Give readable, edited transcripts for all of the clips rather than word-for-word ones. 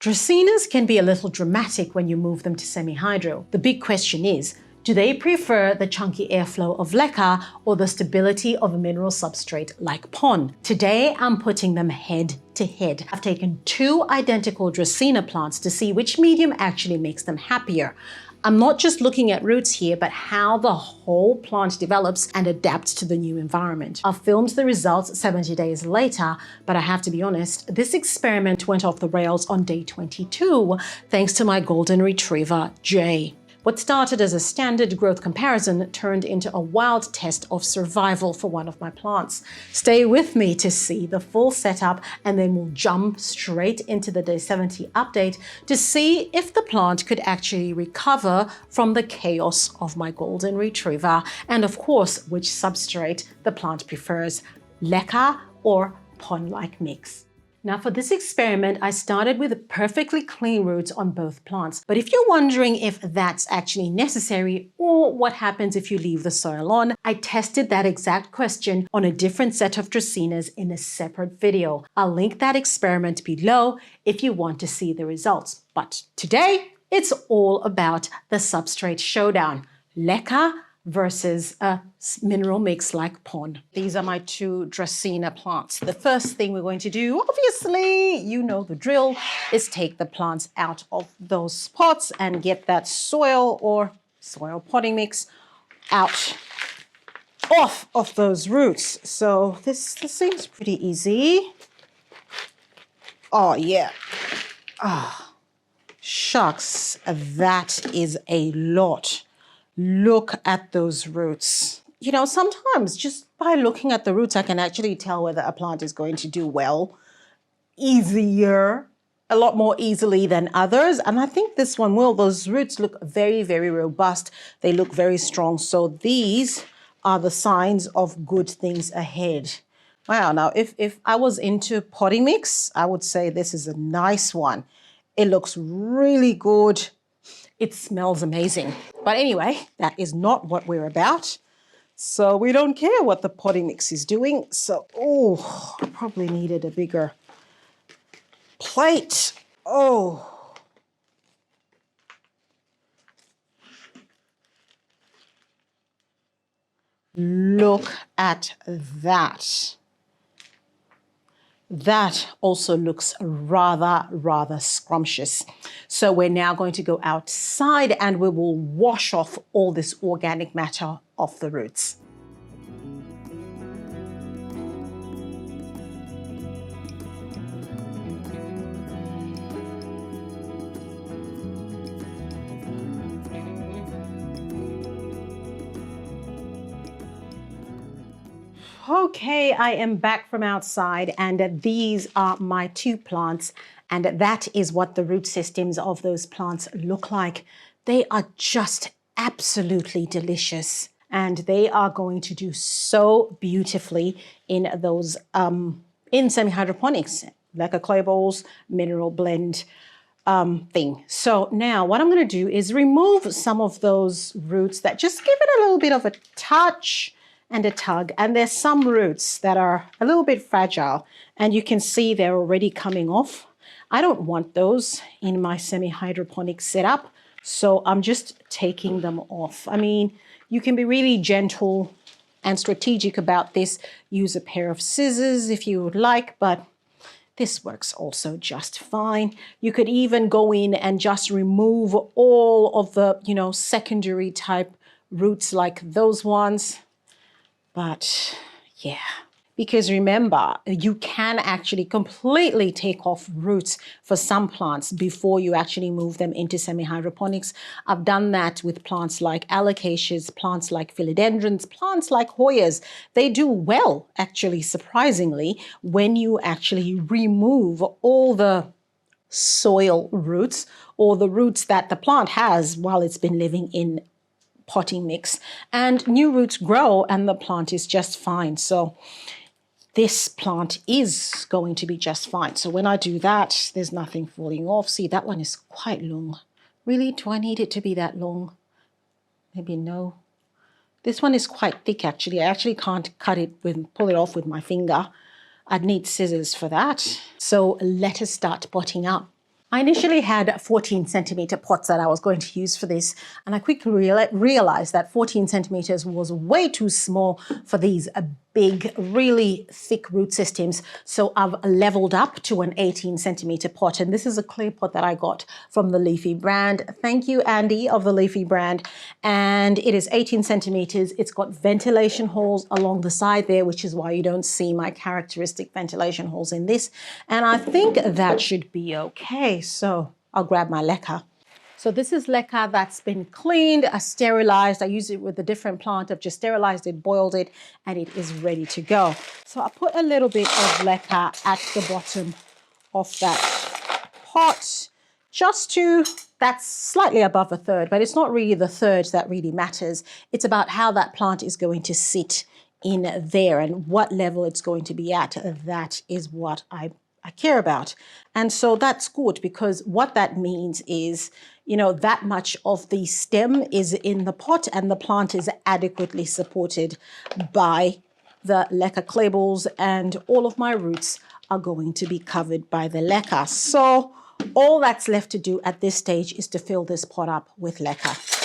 Dracaenas can be a little dramatic when you move them to semi-hydro. The big question is, do they prefer the chunky airflow of Leca or the stability of a mineral substrate like PON? Today, I'm putting them head to head. I've taken two identical Dracaena plants to see which medium actually makes them happier. I'm not just looking at roots here, but how the whole plant develops and adapts to the new environment. I filmed the results 70 days later, but I have to be honest, this experiment went off the rails on day 22, thanks to my golden retriever, Jay. What started as a standard growth comparison turned into a wild test of survival for one of my plants. Stay with me to see the full setup, and then we'll jump straight into the day 70 update to see if the plant could actually recover from the chaos of my golden retriever, and of course, which substrate the plant prefers, Leca or PON-like mix. Now for this experiment, I started with perfectly clean roots on both plants. But if you're wondering if that's actually necessary or what happens if you leave the soil on, I tested that exact question on a different set of Dracaenas in a separate video. I'll link that experiment below if you want to see the results. But today, it's all about the substrate showdown, Leca versus a mineral mix like PON. These are my two Dracaena plants. The first thing we're going to do, obviously, you know the drill, is take the plants out of those pots and get that soil or soil potting mix out off of those roots. So this seems pretty easy. Oh yeah. Ah, shucks, that is a lot. Look at those roots. You know, sometimes just by looking at the roots, I can actually tell whether a plant is going to do well, a lot more easily than others. And I think this one will. Those roots look very, very robust. They look very strong. So these are the signs of good things ahead. Wow, now if I was into potting mix, I would say this is a nice one. It looks really good. It smells amazing. But anyway, that is not what we're about. So we don't care what the potting mix is doing. So, oh, I probably needed a bigger plate. Oh. Look at that. That also looks rather scrumptious. So we're now going to go outside and we will wash off all this organic matter off the roots. Okay, I am back from outside and these are my two plants, and that is what the root systems of those plants look like. They are just absolutely delicious and they are going to do so beautifully in those in semi-hydroponics, like a clay bowls, mineral blend thing. So now what I'm going to do is remove some of those roots that just give it a little bit of a touch and a tug. And there's some roots that are a little bit fragile and you can see they're already coming off. I don't want those in my semi-hydroponic setup, so I'm just taking them off. I mean, you can be really gentle and strategic about this. Use a pair of scissors if you would like, but this works also just fine. You could even go in and just remove all of the, you know, secondary type roots like those ones. But yeah, because remember, you can actually completely take off roots for some plants before you actually move them into semi-hydroponics. I've done that with plants like alocasias, plants like philodendrons, plants like Hoyas. They do well, actually, surprisingly, when you actually remove all the soil roots or the roots that the plant has while it's been living in potting mix, and new roots grow and the plant is just fine. So this plant is going to be just fine. So when I do that, there's nothing falling off. See, that one is quite long. Really, do I need it to be that long? Maybe no. This one is quite thick actually. I actually can't pull it off with my finger. I'd need scissors for that. So let us start potting up. I initially had 14 centimeter pots that I was going to use for this, and I quickly realized that 14 centimeters was way too small for these big, really thick root systems. So I've leveled up to an 18 centimeter pot, and this is a clay pot that I got from the Leafy brand. Thank you, Andy, of the Leafy brand. And it is 18 centimeters. It's got ventilation holes along the side there, which is why you don't see my characteristic ventilation holes in this. And I think that should be okay. So I'll grab my Leca. So this is Leca that's been cleaned, sterilized. I use it with a different plant. I've just sterilized it, boiled it, and it is ready to go. So I put a little bit of Leca at the bottom of that pot, just to, that's slightly above a third, but it's not really the third that really matters. It's about how that plant is going to sit in there and what level it's going to be at. That is what I care about. And so that's good, because what that means is, you know, that much of the stem is in the pot and the plant is adequately supported by the Leca clay balls, and all of my roots are going to be covered by the Leca. So all that's left to do at this stage is to fill this pot up with Leca.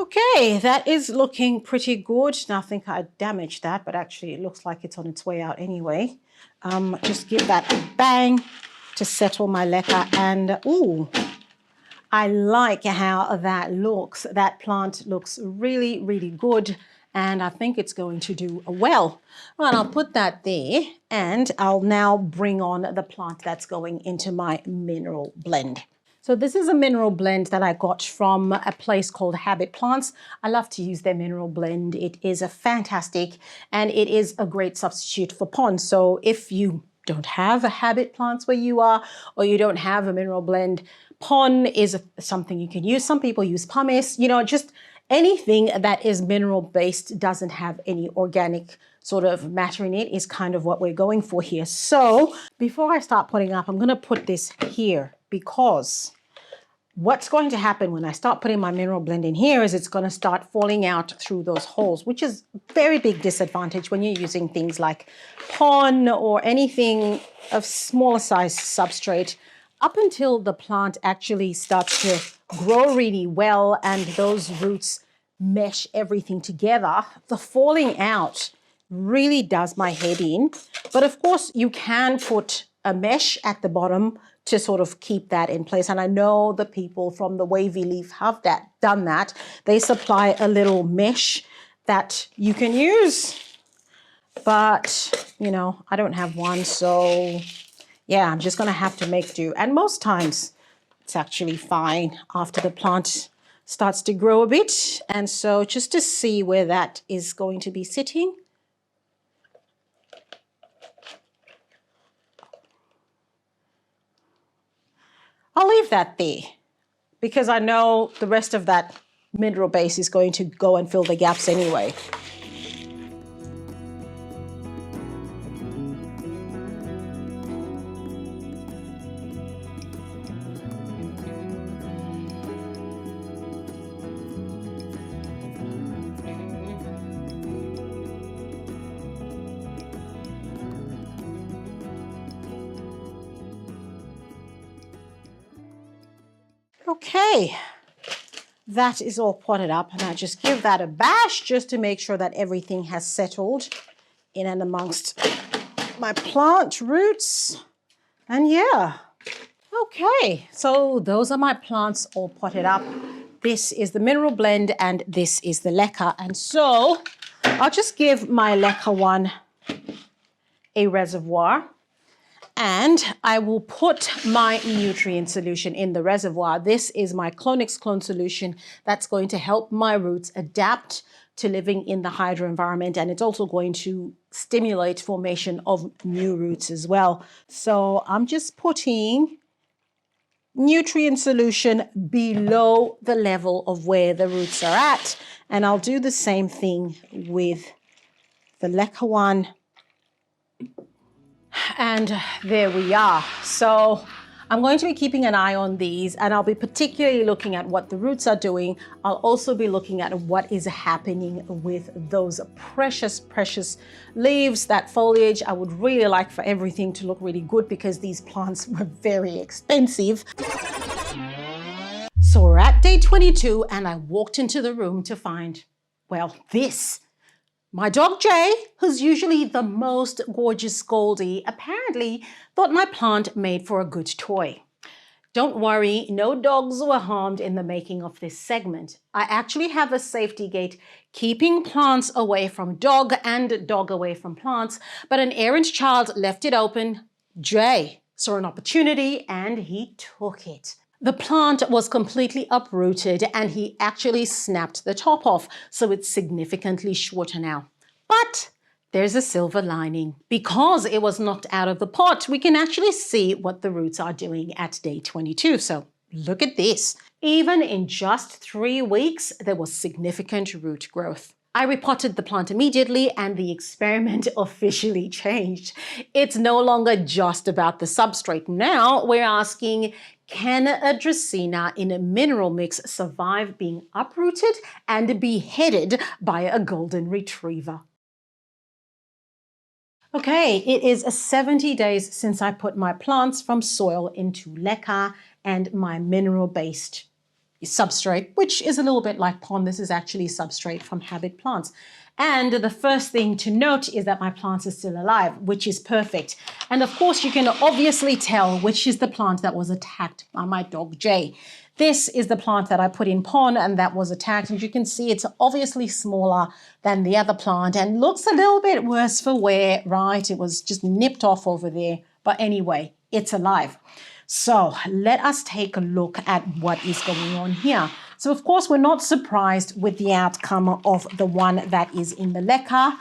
Okay, that is looking pretty good. Now I think I damaged that, but actually it looks like it's on its way out anyway. Just give that a bang to settle my Leca, and ooh, I like how that looks. That plant looks really, really good, and I think it's going to do well. Well, I'll put that there, and I'll now bring on the plant that's going into my mineral blend. So this is a mineral blend that I got from a place called Habit Plants. I love to use their mineral blend. It is a fantastic, and it is a great substitute for PON. So if you don't have a Habit Plants where you are, or you don't have a mineral blend, PON is something you can use. Some people use pumice, you know, just anything that is mineral based, doesn't have any organic sort of matter in it, is kind of what we're going for here. So before I start putting up, I'm going to put this here, because what's going to happen when I start putting my mineral blend in here is it's going to start falling out through those holes, which is a very big disadvantage when you're using things like PON or anything of smaller size substrate. Up until the plant actually starts to grow really well and those roots mesh everything together, the falling out really does my head in. But of course, you can put a mesh at the bottom to sort of keep that in place. And I know the people from the Wavy Leaf have done that. They supply a little mesh that you can use. But, you know, I don't have one. So, yeah, I'm just going to have to make do. And most times it's actually fine after the plant starts to grow a bit. And so just to see where that is going to be sitting. I'll leave that there, because I know the rest of that mineral base is going to go and fill the gaps anyway. Okay, that is all potted up, and I just give that a bash just to make sure that everything has settled in and amongst my plant roots. And yeah, okay, so those are my plants all potted up. This is the mineral blend and this is the Leca. And so I'll just give my Leca one a reservoir. And I will put my nutrient solution in the reservoir. This is my Clonix Clone solution that's going to help my roots adapt to living in the hydro environment. And it's also going to stimulate formation of new roots as well. So I'm just putting nutrient solution below the level of where the roots are at. And I'll do the same thing with the Leca one. And there we are. So I'm going to be keeping an eye on these, and I'll be particularly looking at what the roots are doing. I'll also be looking at what is happening with those precious, precious leaves, that foliage. I would really like for everything to look really good because these plants were very expensive. So we're at day 22 and I walked into the room to find, well, this. My dog Jay, who's usually the most gorgeous Goldie, apparently thought my plant made for a good toy. Don't worry, no dogs were harmed in the making of this segment. I actually have a safety gate keeping plants away from dog and dog away from plants, but an errant child left it open. Jay saw an opportunity and he took it. The plant was completely uprooted and he actually snapped the top off, so it's significantly shorter now. But there's a silver lining. Because it was knocked out of the pot, we can actually see what the roots are doing at day 22. So look at this. Even in just 3 weeks, there was significant root growth. I repotted the plant immediately and the experiment officially changed. It's no longer just about the substrate. Now we're asking, can a Dracaena in a mineral mix survive being uprooted and beheaded by a golden retriever? Okay, it is 70 days since I put my plants from soil into Leca and my mineral-based substrate, which is a little bit like PON. This is actually substrate from Habit Plants. And the first thing to note is that my plants are still alive, which is perfect. And of course, you can obviously tell which is the plant that was attacked by my dog Jay. This is the plant that I put in PON and that was attacked. And you can see it's obviously smaller than the other plant and looks a little bit worse for wear, right? It was just nipped off over there. But anyway, it's alive. So let us take a look at what is going on here. So of course, we're not surprised with the outcome of the one that is in the Leca.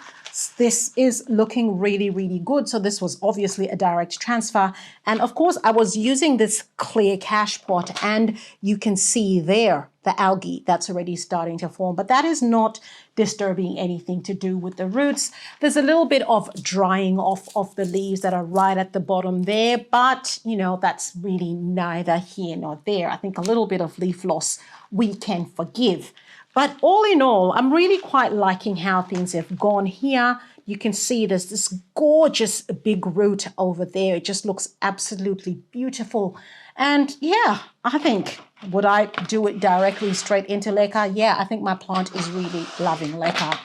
This is looking really, really good. So this was obviously a direct transfer. And of course, I was using this clear cache pot and you can see there the algae that's already starting to form, but that is not disturbing anything to do with the roots. There's a little bit of drying off of the leaves that are right at the bottom there, but you know, that's really neither here nor there. I think a little bit of leaf loss we can forgive. But all in all, I'm really quite liking how things have gone here. You can see there's this gorgeous big root over there. It just looks absolutely beautiful. And yeah, I think, would I do it directly straight into Leca? Yeah, I think my plant is really loving Leca.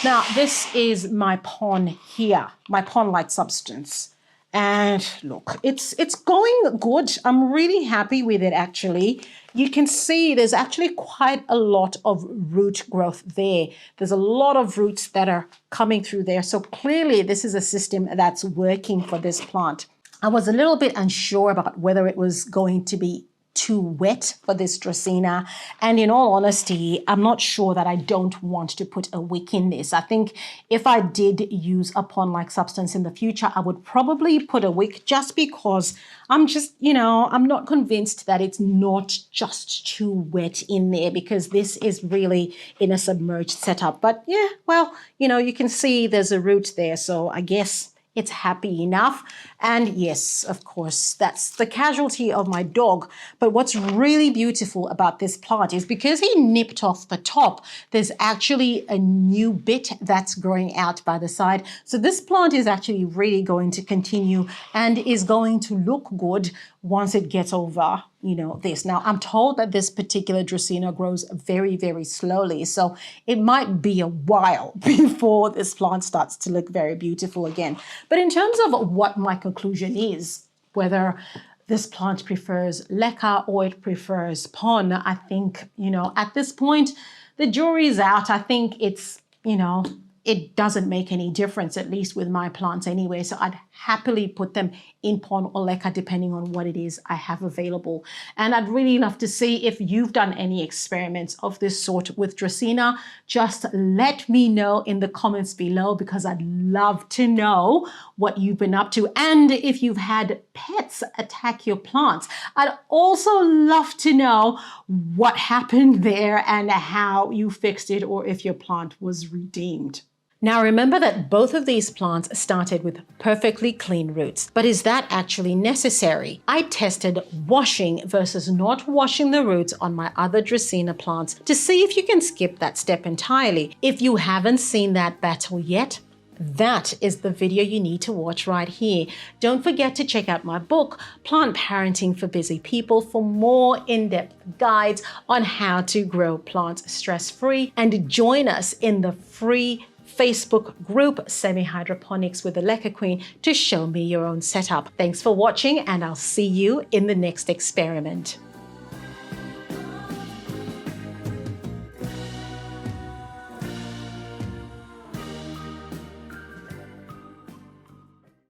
Now, this is my PON here, my PON-like substance. And look, it's going good. I'm really happy with it, actually. You can see there's actually quite a lot of root growth there. There's a lot of roots that are coming through there. So clearly this is a system that's working for this plant. I was a little bit unsure about whether it was going to be too wet for this Dracaena. And in all honesty, I'm not sure that I don't want to put a wick in this. I think if I did use a PON-like substance in the future, I would probably put a wick just because I'm just, you know, I'm not convinced that it's not just too wet in there because this is really in a submerged setup. But yeah, well, you know, you can see there's a root there. So I guess it's happy enough. And yes, of course, that's the casualty of my dog. But what's really beautiful about this plant is because he nipped off the top, there's actually a new bit that's growing out by the side. So this plant is actually really going to continue and is going to look good once it gets over, you know, this. Now, I'm told that this particular Dracaena grows very, very slowly. So it might be a while before this plant starts to look very beautiful again. But in terms of what my conclusion is, whether this plant prefers Leca or it prefers PON, I think, you know, at this point, the jury's out. I think it's, you know, it doesn't make any difference, at least with my plants anyway. So I'd happily put them in PON or Leca, depending on what it is I have available. And I'd really love to see if you've done any experiments of this sort with Dracaena. Just let me know in the comments below because I'd love to know what you've been up to. And if you've had pets attack your plants, I'd also love to know what happened there and how you fixed it or if your plant was redeemed. Now remember that both of these plants started with perfectly clean roots, but is that actually necessary? I tested washing versus not washing the roots on my other Dracaena plants to see if you can skip that step entirely. If you haven't seen that battle yet, that is the video you need to watch right here. Don't forget to check out my book, Plant Parenting for Busy People, for more in-depth guides on how to grow plants stress-free, and join us in the free Facebook group Semi-Hydroponics with the Leca Queen to show me your own setup. Thanks for watching, and I'll see you in the next experiment.